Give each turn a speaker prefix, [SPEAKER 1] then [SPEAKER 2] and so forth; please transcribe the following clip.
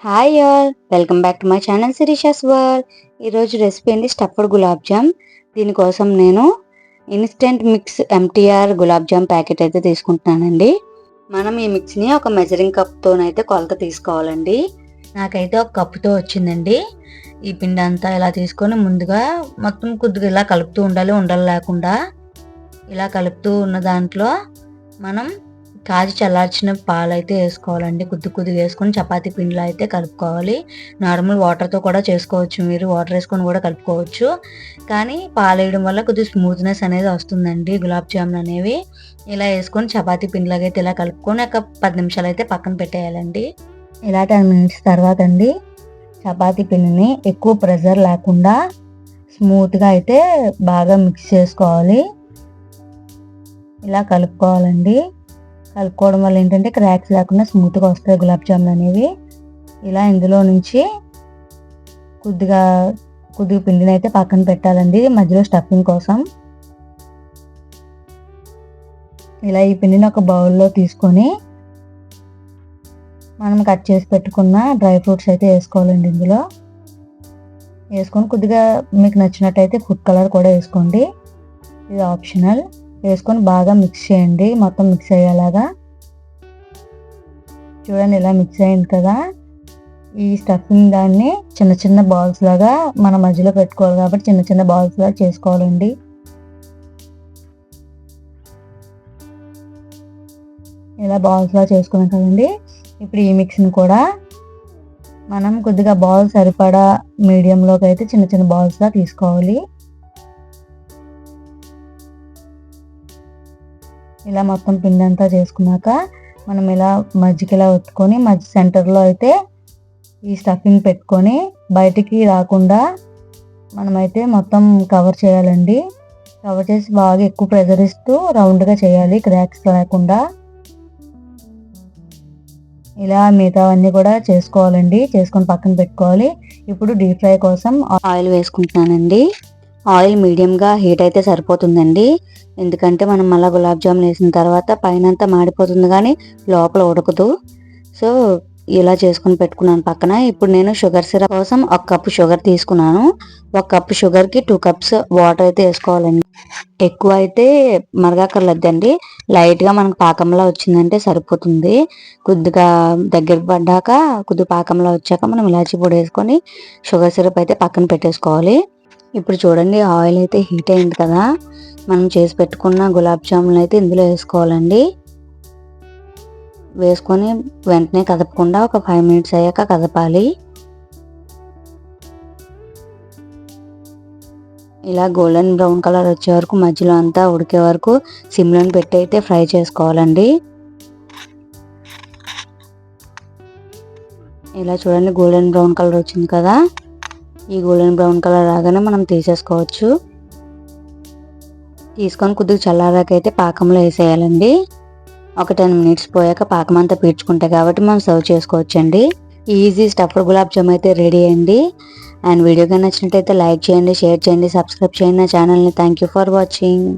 [SPEAKER 1] Hi all, welcome back to my channel Sirisha's world. ఈరోజు recipe ఏంటి, stuffed gulab jam. దీనికోసం నేను instant mix MTR gulab jam packet అయితే తీసుకుంటున్నానండి. మనం ఈ మిక్స్ని ఒక మెజరింగ్ కప్తోనైతే కొలత తీసుకోవాలండి. నాకైతే ఒక కప్పుతో వచ్చిందండి. ఈ పిండి అంతా ఇలా తీసుకొని ముందుగా మొత్తం కొద్దిగా ఇలా కలుపుతూ ఉండాలి, ఉండలు లేకుండా. ఇలా కలుపుతూ ఉన్న దాంట్లో మనం కాచి చల్లార్చిన పాలు అయితే వేసుకోవాలండి. కొద్దిగా వేసుకొని చపాతీ పిండిలో అయితే కలుపుకోవాలి. నార్మల్ వాటర్తో కూడా చేసుకోవచ్చు, మీరు వాటర్ వేసుకొని కూడా కలుపుకోవచ్చు. కానీ పాలు వేయడం వల్ల కొద్దిగా స్మూత్నెస్ అనేది వస్తుందండి గులాబ్ జామున్ అనేవి. ఇలా వేసుకొని చపాతీ పిండిలాగా అయితే ఇలా కలుపుకొని ఒక 10 నిమిషాలు అయితే పక్కన పెట్టేయాలండి. ఇలా 10 మినిట్స్ తర్వాత అండి చపాతీ పిండిని ఎక్కువ ప్రెషర్ లేకుండా స్మూత్గా అయితే బాగా మిక్స్ చేసుకోవాలి. ఇలా కలుపుకోవాలండి. కలుపుకోవడం వల్ల ఏంటంటే క్రాక్స్ లేకుండా స్మూత్గా వస్తాయి గులాబ్ జామున్ అనేవి. ఇలా ఇందులో నుంచి కొద్దిగా పిండిని అయితే పక్కన పెట్టాలండి మధ్యలో స్టఫింగ్ కోసం. ఇలా ఈ పిండిని ఒక బౌల్లో తీసుకొని మనం కట్ చేసి పెట్టుకున్న డ్రై ఫ్రూట్స్ అయితే వేసుకోవాలండి. ఇందులో వేసుకొని కొద్దిగా మీకు నచ్చినట్టయితే ఫుడ్ కలర్ కూడా వేసుకోండి, ఇది ఆప్షనల్. వేసుకొని బాగా మిక్స్ చేయండి, మొత్తం మిక్స్ అయ్యేలాగా. చూడండి ఇలా మిక్స్ అయింది కదా. ఈ స్టఫింగ్ దాన్ని చిన్న చిన్న బాల్స్ లాగా మన మధ్యలో పెట్టుకోవాలి కాబట్టి చిన్న చిన్న బాల్స్ లాగా చేసుకోవాలండి. ఇలా బాల్స్ లాగా చేసుకున్నాం కదండి. ఇప్పుడు ఈ మిక్స్ని కూడా మనం కొద్దిగా బాల్స్ సరిపడా మీడియంలోకి అయితే చిన్న చిన్న బాల్స్ లాగా తీసుకోవాలి. ఇలా మొత్తం పిండి అంతా చేసుకున్నాక మనం ఇలా మధ్యకి ఇలా ఒత్తుకొని సెంటర్లో అయితే ఈ స్టఫింగ్ పెట్టుకొని బయటికి రాకుండా మనమైతే మొత్తం కవర్ చేయాలండి. కవర్ చేసి బాగా ఎక్కువ ప్రెజర్ ఇస్తూ రౌండ్గా చేయాలి, క్రాక్స్ లేకుండా. ఇలా మిగతావన్నీ కూడా చేసుకోవాలండి, చేసుకొని పక్కన పెట్టుకోవాలి. ఇప్పుడు డీప్ ఫ్రై కోసం ఆయిల్ వేసుకుంటున్నానండి. ఆయిల్ మీడియంగా హీట్ అయితే సరిపోతుందండి. ఎందుకంటే మనం మళ్ళీ గులాబ్ జామున్ వేసిన తర్వాత పైన అంతా మాడిపోతుంది కానీ లోపల ఉడకదు. సో ఇలా చేసుకుని పెట్టుకున్నాను పక్కన. ఇప్పుడు నేను షుగర్ సిరప్ కోసం 1 కప్పు షుగర్ తీసుకున్నాను. 1 కప్పు షుగర్కి 2 కప్స్ వాటర్ అయితే వేసుకోవాలండి. ఎక్కువ అయితే మరగక్కర్లేదండి, లైట్గా మనకు పాకంలా వచ్చిందంటే సరిపోతుంది. కొద్దిగా దగ్గరికి పడ్డాక కొద్దిగా పాకంలా వచ్చాక మనం ఇలాచీ పొడి వేసుకొని షుగర్ సిరప్ అయితే పక్కన పెట్టేసుకోవాలి. ఇప్పుడు చూడండి ఆయిల్ అయితే హీట్ అయింది కదా. మనం చేసి పెట్టుకున్న గులాబ్ జామున్ అయితే ఇందులో వేసుకోవాలండి. వేసుకొని వెంటనే కదపకుండా ఒక 5 మినిట్స్ అయ్యాక కదపాలి. ఇలా గోల్డెన్ బ్రౌన్ కలర్ వచ్చే వరకు మధ్యలో అంతా ఉడికే వరకు సిమ్లో పెట్టి అయితే ఫ్రై చేసుకోవాలండి. ఇలా చూడండి గోల్డెన్ బ్రౌన్ కలర్ వచ్చింది కదా. ఈ గోల్డెన్ బ్రౌన్ కలర్ రాగానే మనం తీసేసుకోవచ్చు. తీసుకొని కొద్దిగా చల్లారాకైతే పాకంలో వేసేయాలండి. ఒక 10 మినిట్స్ పోయాక పాకం అంతా పీల్చుకుంటాయి కాబట్టి మనం సర్వ్ చేసుకోవచ్చండి. ఈజీ స్టఫ్డ్ గులాబ్ జామ్ అయితే రెడీ అయ్యింది. అండ్ వీడియో కానీ నచ్చినట్టయితే లైక్ చేయండి, షేర్ చేయండి, సబ్స్క్రైబ్ చేయండి నా ఛానల్ని. Thank you for watching.